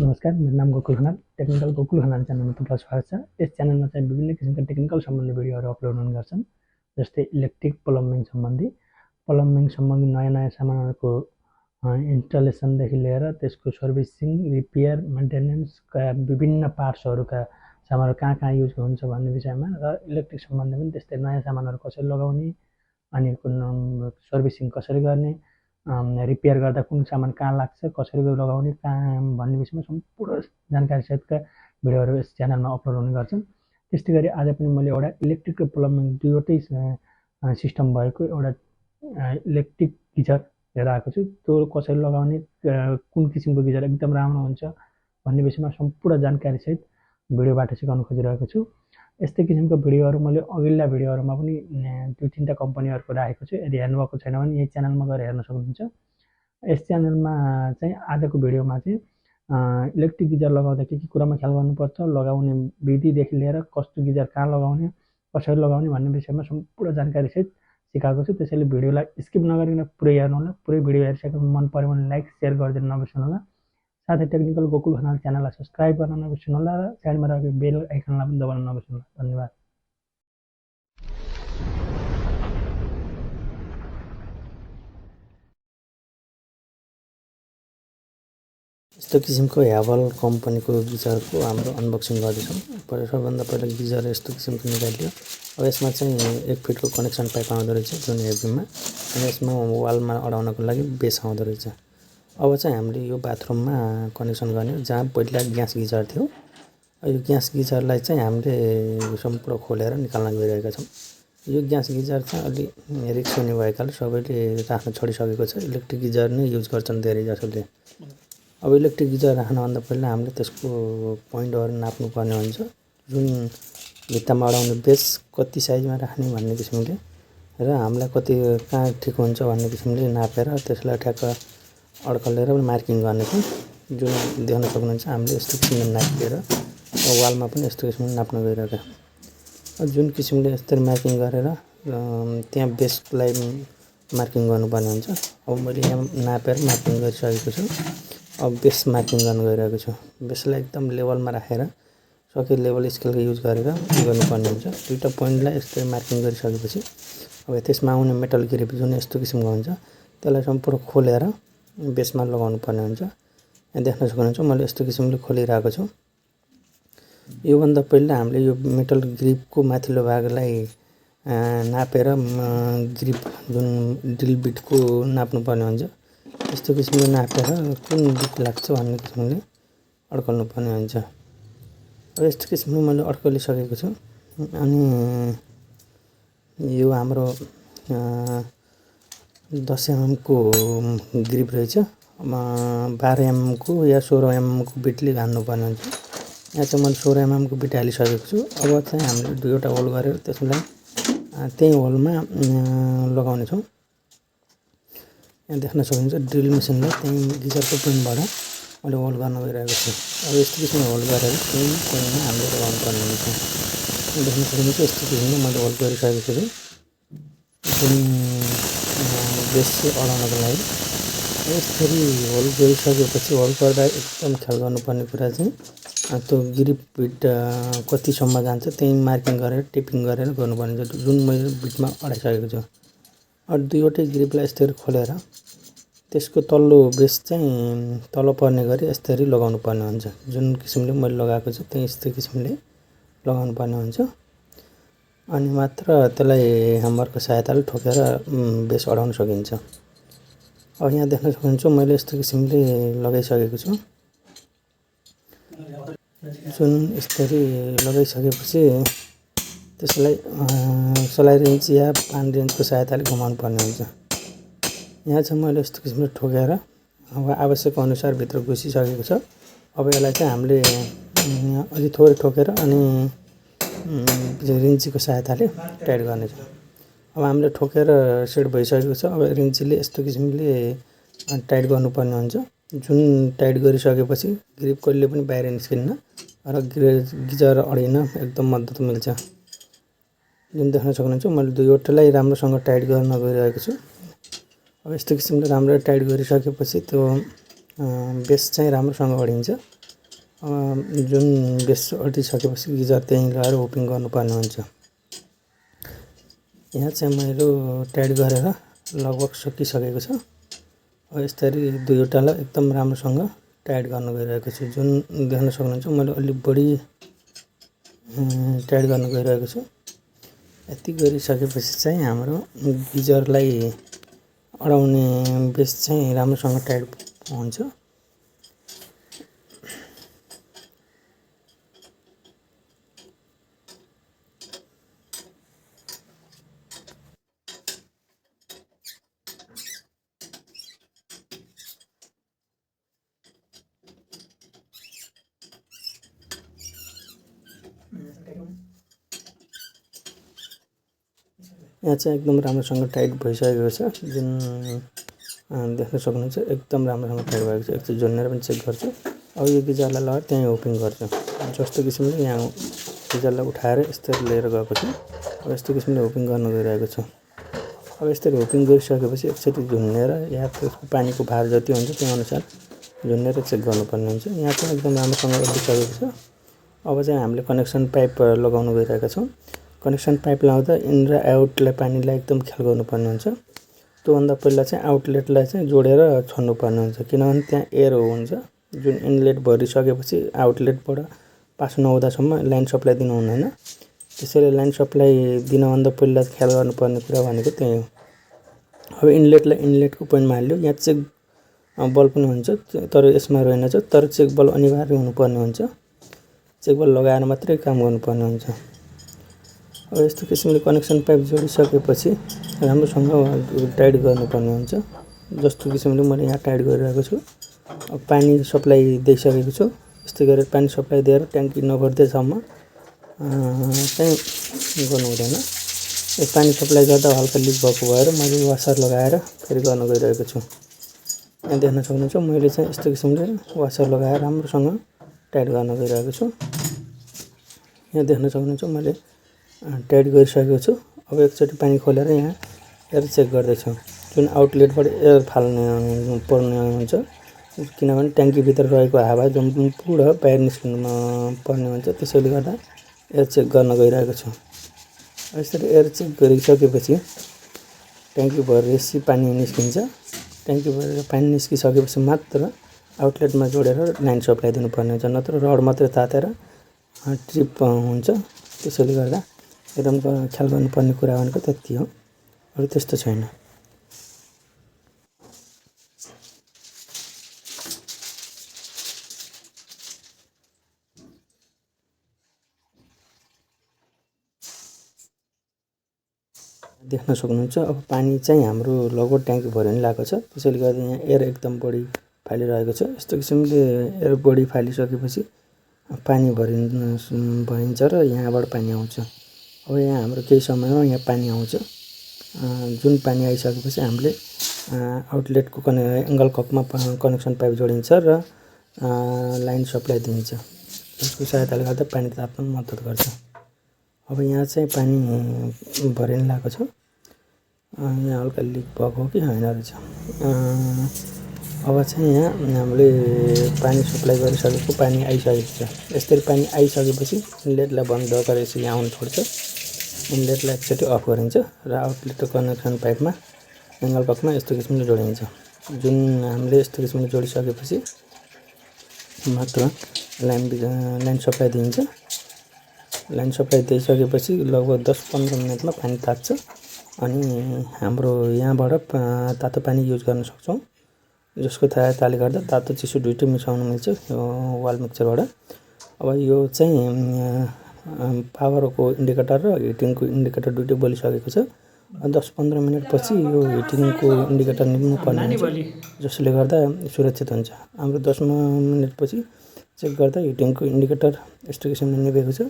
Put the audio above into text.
नमस्कार, मेरो नाम गोकुल खनाल। टेक्निकल गोकुल खनाल च्यानलमा तपाईँलाई स्वागत छ। यस च्यानलमा चाहिँ विभिन्न किसिमका टेक्निकल सम्बन्धी भिडियोहरू अपलोड हुने गर्छन्, जस्तै इलेक्ट्रिक प्लम्बिङ सम्बन्धी नयाँ सामानहरूको इन्स्टलेसनदेखि लिएर त्यसको सर्भिसिङ, रिपेयर, मेन्टेनेन्सका विभिन्न पार्ट्सहरूका सामानहरू कहाँ युज हुन्छ भन्ने विषयमा र इलेक्ट्रिक सम्बन्धी पनि त्यस्तै नयाँ सामानहरू कसरी लगाउने अनि सर्भिसिङ कसरी गर्ने, रिपेयर गर्दा कुन सामान कहाँ लाग्छ, कसरी लगाउने, कहाँ भन्ने विषयमा सम्पूर्ण जानकारीसहितका भिडियोहरू यस च्यानलमा अपलोड हुने गर्छन्। त्यस्तै गरी आज पनि मैले एउटा इलेक्ट्रिक र प्लम्बिङ दुईवटै सिस्टम भएको एउटा इलेक्ट्रिक गिजर लिएर आएको छु। त्यो कसरी लगाउने, कुन किसिमको गिजर एकदम राम्रो हुन्छ भन्ने विषयमा सम्पूर्ण जानकारीसहित भिडियोबाट सिकाउन खोजिरहेको छु। यस्तै किसिमको भिडियोहरू मैले अघिल्ला भिडियोहरूमा पनि 2-3टा कम्पनीहरूको राखेको छु। यदि हेर्नुभएको छैन भने यही च्यानलमा गएर हेर्न सक्नुहुन्छ। यस च्यानलमा चाहिँ आजको भिडियोमा चाहिँ इलेक्ट्रिक गिजर लगाउँदा के कुरामा ख्याल गर्नुपर्छ, लगाउने विधिदेखि लिएर कस्तो गिजर कहाँ लगाउने, कसरी लगाउने भन्ने विषयमा सम्पूर्ण जानकारीसहित सिकाएको छु। त्यसैले भिडियोलाई स्किप नगरिकन पुरै हेर्नुहोला। पुरै भिडियो हेरिसकेपछि मन पर्यो भने लाइक, सेयर गरिदिन नबिर्सनुहोला। साथै टेक्निकल गोकुल खनाल च्यानललाई सब्सक्राइब गर्न नबिर्सनुहोला र साइडमा रहेको बेल आइकनलाई पनि दबाउन नबिर्सनुहोला। धन्यवाद। यस्तो किसिमको ह्याभल कम्पनीको गिजरको हाम्रो अनबक्सिङ गर्दैछौँ। सबभन्दा पहिला गिजर यस्तो किसिमको निकालियो। अब यसमा चाहिँ 1 फिटको कनेक्सन पाइप आउँदो रहेछ जुन हेभीमा, अनि यसमा वालमा अडाउनको लागि बेस आउँदो रहेछ। अब चाहिँ हामीले यो बाथरुममा कनेक्सन गर्ने, जहाँ पहिला ग्यास गिजर थियो। यो ग्यास गिजरलाई चाहिँ हामीले सम्पूर्ण खोलेर निकाल्न गइरहेका छौँ। यो ग्यास गिजर चाहिँ अलि रिक्स हुने भएकाले सबैले राख्न छोडिसकेको छ। इलेक्ट्रिक गिजर नै युज गर्छन् धेरै जसोले। अब इलेक्ट्रिक गिजर राख्नुभन्दा पहिला हामीले त्यसको पोइन्टहरू नाप्नुपर्ने हुन्छ। जुन भित्तामा अडाउने बेस कति साइजमा राख्ने भन्ने किसिमले र हामीलाई कति कहाँ ठिक हुन्छ भन्ने किसिमले नापेर त्यसलाई ठ्याक्क अड्कलेर मार्किङ गर्ने छ। जुन देख्न सक्नुहुन्छ हामीले यस्तो किसिमले नापेर वालमा पनि यस्तो किसिमले नाप्न गइरहेका छौँ। जुन किसिमले यस्तरी मार्किङ गरेर त्यहाँ बेसलाई मार्किङ गर्नुपर्ने हुन्छ। अब मैले यहाँ नापेर मार्किङ गरिसकेको छु। अब बेस मार्किङ गर्न गइरहेको छु। बेसलाई एकदम लेभलमा राखेर सके लेभल स्केलको युज गरेर गर्नुपर्ने हुन्छ। दुईवटा पोइन्टलाई यस्तरी मार्किङ गरिसकेपछि अब त्यसमा आउने मेटल ग्रिप जुन यस्तो किसिमको हुन्छ त्यसलाई सम्पूर्ण खोलेर बेसमा लगाउनु पर्ने हुन्छ। यहाँ देख्न सक्नुहुन्छ मैले यस्तो किसिमले खोलिरहेको छु। योभन्दा पहिला हामीले यो मेटल ग्रिपको माथिल्लो भागलाई नापेर ग्रिप जुन ड्रिल बिटको नाप्नुपर्ने हुन्छ। यस्तो किसिमले नापेर कुन बिट लाग्छ भन्ने किसिमले अड्कल्नु पर्ने हुन्छ। अब यस्तो किसिमले मैले अड्कलिसकेको छु। अनि यो हाम्रो 10 mm को ग्रिप रहेछ। 12 mm को या 16 mm को बिटले हान्नुपर्ने हुन्छ। यहाँ चाहिँ मैले 16 mm को बिट हालिसकेको छु। अब चाहिँ हामीले दुईवटा होल गरेर त्यसलाई त्यही होलमा लगाउने छौँ। यहाँ देख्न सक्नुहुन्छ ड्रिल मेसिनलाई त्यही गिजरको पोइन्टबाट मैले होल गर्न गइरहेको छु। अब यस्तो किसिमले होल गरेर त्यही पोइन्टमा हामीले लगाउनु पर्ने हुन्छ। देख्न सक्नुहुन्छ यस्तो किसिमले मैले होल गरिसकेको छु। जुन बेस चाहिँ अडाउनको लागि यसरी होल गरिसकेपछि होल गर्दा एकदम ख्याल गर्नुपर्ने कुरा चाहिँ त्यो ग्रिप बिट कतिसम्म जान्छ त्यही मार्किङ गरेर टेपिङ गरेर गर्नुपर्ने हुन्छ। जुन मैले बिटमा अडाइसकेको छु। अब दुईवटै ग्रिपलाई यस्तरी खोलेर त्यसको तल्लो बेस चाहिँ तल पर्ने गरी यस्तरी लगाउनु पर्ने हुन्छ। जुन किसिमले मैले लगाएको छु त्यही यस्तै किसिमले लगाउनु पर्ने हुन्छ। अनि मात्र त्यसलाई ह्यामरको सहायताले ठोकेर बेस अडाउन सकिन्छ। अब यहाँ देख्न सक्नुहुन्छ मैले यस्तो किसिमले लगाइसकेको छु। जुन यस्तरी लगाइसकेपछि त्यसलाई सलाई रेन्च या पान रेन्चको सहायताले घुमाउनु पर्ने हुन्छ। यहाँ चाहिँ मैले यस्तो किसिमले ठोकेर अब आवश्यक अनुसार भित्र घुसिसकेको छ। अब यसलाई चाहिँ हामीले अलि थोरै ठोकेर अनि रिन्चीको सहायताले टाइट गर्नेछौँ। अब हामीले ठोकेर सेट भइसकेको छ। अब रिन्चीले यस्तो किसिमले टाइट गर्नुपर्ने हुन्छ। जुन टाइट गरिसकेपछि ग्रिप कहिले पनि बाहिर निस्किन्न र गिजर अडिन एकदम मद्दत मिल्छ। जुन देख्न सक्नुहुन्छ मैले दुईवटालाई राम्रोसँग टाइट गर्न गइरहेको छु। अब यस्तो किसिमले राम्रो टाइट गरिसकेपछि त्यो बेस चाहिँ राम्रोसँग अडिन्छ। जुन बेस अल्टिसकेपछि गिजर त्यहीँ लगाएर होपिङ गर्नुपर्ने हुन्छ। यहाँ चाहिँ मैले टाइट गरेर लगभग सकिसकेको छ। यसरी दुईवटालाई एकदम राम्रोसँग टाइट गर्न गइरहेको छु। जुन देख्न सक्नुहुन्छ मैले अलि बढी टाइट गर्न गइरहेको छु। यति गरिसकेपछि चाहिँ हाम्रो गिजरलाई अडाउने बेस चाहिँ राम्रोसँग टाइट हुन्छ। यहाँ चाहिँ एकदम राम्रोसँग टाइट भइसकेको छ। जुन देख्न सक्नुहुन्छ एकदम राम्रोसँग टाइट भएको छ। एकचोटि जोड्नेर पनि चेक गर्छु। अब यो गिजरलाई लगाएर त्यहीँ होपिङ गर्छु। जस्तो किसिमले यहाँ गिजरलाई उठाएर यस्तरी लिएर गएको छु। अब यस्तो किसिमले होपिङ गर्न गइरहेको छु। अब यस्तरी होपिङ गरिसकेपछि एकचोटि झुन्नेर या त्यसको पानीको भार जति हुन्छ त्यो अनुसार झुन्नेर चेक गर्नुपर्ने हुन्छ। यहाँ चाहिँ एकदम राम्रोसँग उठिसकेको छ। अब चाहिँ हामीले कनेक्सन पाइप लगाउन गइरहेका छौँ। कनेक्सन पाइप लगाउँदा इन र आउटलाई पानीलाई एकदम ख्याल गर्नुपर्ने हुन्छ। त्योभन्दा पहिला चाहिँ आउटलेटलाई चाहिँ जोडेर छोड्नुपर्ने हुन्छ, किनभने त्यहाँ एयर हुन्छ। जुन इनलेट भरिसकेपछि आउटलेटबाट पास नहुँदासम्म लाइन सप्लाई दिनु हुँदैन। त्यसैले लाइन सप्लाई दिनभन्दा पहिला ख्याल गर्नुपर्ने कुरा भनेको त्यही हो। अब इनलेटलाई इनलेटको पोइन्टमा हाल्यो। यहाँ चेक बल पनि हुन्छ, तर यसमा रहेनछ। तर चेक बल अनिवार्य हुनुपर्ने हुन्छ। चेक बल लगाएर मात्रै काम गर्नुपर्ने हुन्छ। अब यस्तो किसिमले कनेक्सन पाइप जोडिसकेपछि राम्रोसँग टाइट गर्नुपर्ने हुन्छ। जस्तो किसिमले मैले यहाँ टाइट गरिरहेको छु। अब पानी सप्लाई दिइसकेको छु। यस्तै गरेर पानी सप्लाई दिएर ट्याङ्की नभर्दैसम्म चाहिँ गर्नु हुँदैन। यो पानी सप्लाई गर्दा हल्का लिक भएको भएर मैले वासर लगाएर फेरि गर्न गइरहेको छु। यहाँ देख्न सक्नुहुन्छ मैले चाहिँ यस्तो किसिमले वासर लगाएर राम्रोसँग टाइट गर्न गइरहेको छु। यहाँ देख्न सक्नुहुन्छ मैले टाइट गरिसकेको छु। अब एकचोटि पानी खोलेर यहाँ एयर चेक गर्दैछु। जुन आउटलेटबाट एयर फाल्ने पर्ने हुन्छ, किनभने ट्याङ्कीभित्र रहेको हावा सम्पूर्ण बाहिर निस्किनु पर्ने हुन्छ। त्यसैले गर्दा एयर चेक गर्न गइरहेको छु। यसरी एयर चेक गरिसकेपछि ट्याङ्कीभरि पानी निस्किन्छ। ट्याङ्कीभरि पानी निस्किसकेपछि मात्र आउटलेटमा जोडेर लाइन सप्लाई दिनुपर्ने हुन्छ, नत्र रड मात्रै तातेर ट्रिप हुन्छ। त्यसैले गर्दा एकदम ख्याल गर्नुपर्ने कुरा भनेको त्यति हो, अरू त्यस्तो छैन। देख्न सक्नुहुन्छ अब पानी चाहिँ हाम्रो लगभग ट्याङ्की भरि नै लागेको छ। त्यसैले गर्दा यहाँ एयर एकदम बढी फालिरहेको छ। यस्तो किसिमले एयर बढी फालिसकेपछि पानी भरिन्छ र यहाँबाट पानी आउँछ। अब यहाँ हाम्रो केही समयमा यहाँ पानी आउँछ। जुन पानी आइसकेपछि हामीले आउटलेटको एङ्गल कपमा कनेक्सन पाइप जोडिन्छ र लाइन सप्लाई दिन्छ। यसको सहायताले गर्दा पानी ताप्न मद्दत गर्छ। अब यहाँ चाहिँ पानी भरि नै लागेको छ। यहाँ हल्का लिक भएको हो कि होइन रहेछ। अब चाहिँ यहाँ हामीले पानी सप्लाई गरिसकेको पानी आइसकेको छ। यसरी पानी आइसकेपछि इनलेटलाई बन्द गरेर यसरी आउनु छोड्छ। इनलेटलाई एकचोटि अफ गरिन्छ र आउटलेटको कनेक्सन पाइपमा एङ्गल कपमा यस्तो किसिमले जोडिन्छ। जुन हामीले यस्तो किसिमले जोडिसकेपछि मात्र लाइन सप्लाई दिन्छ। लाइन सप्लाई दिइसकेपछि लगभग 10-15 मिनटमा पानी तात्छ अनि हाम्रो यहाँबाट तातो पानी युज गर्न सक्छौँ, जसको सहायताले गर्दा तातो चिसो दुईटै मिसाउन मिल्छ यो वाल मिक्सरबाट। अब यो चाहिँ पावरको इन्डिकेटर र हिटिङको इन्डिकेटर दुईटै बलिसकेको छ। 10-15 मिनटपछि यो हिटिङको इन्डिकेटर निप्नुपर्ने हुन्छ, जसले गर्दा सुरक्षित हुन्छ। हाम्रो 10 मिनटपछि चेक गर्दा हिटिङको इन्डिकेटर यस्तो किसिमले निभेको छ।